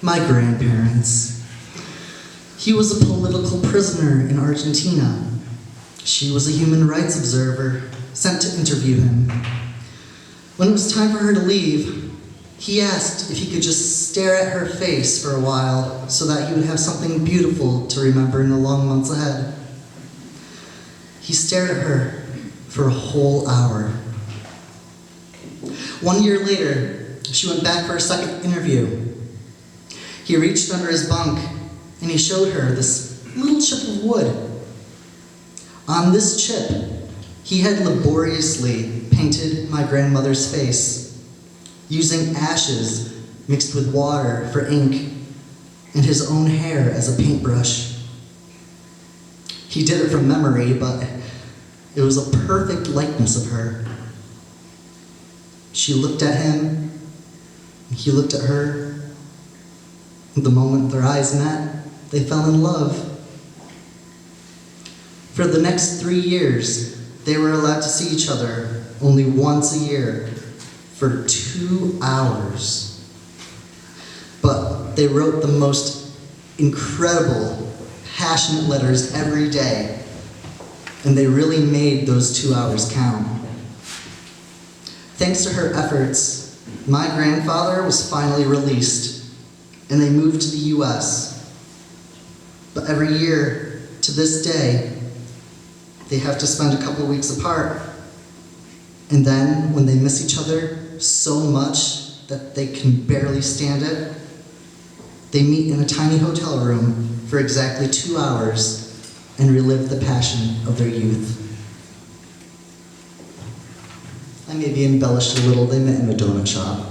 My grandparents. He was a political prisoner in Argentina. She was a human rights observer sent to interview him. When it was time for her to leave, he asked if he could just stare at her face for a while so that he would have something beautiful to remember in the long months ahead. He stared at her for a whole hour. 1 year later, she went back for a second interview. He reached under his bunk and he showed her this little chip of wood. On this chip, he had laboriously painted my grandmother's face, using ashes mixed with water for ink and his own hair as a paintbrush. He did it from memory, but it was a perfect likeness of her. She looked at him, he looked at her. The moment their eyes met, they fell in love. For the next 3 years, they were allowed to see each other only once a year for 2 hours. But they wrote the most incredible, passionate letters every day, and they really made those 2 hours count. Thanks to her efforts, my grandfather was finally released, and they moved to the US. But every year, to this day, they have to spend a couple of weeks apart. And then, when they miss each other so much that they can barely stand it, they meet in a tiny hotel room for exactly 2 hours and relive the passion of their youth. I maybe embellished a little. They met in a donut shop.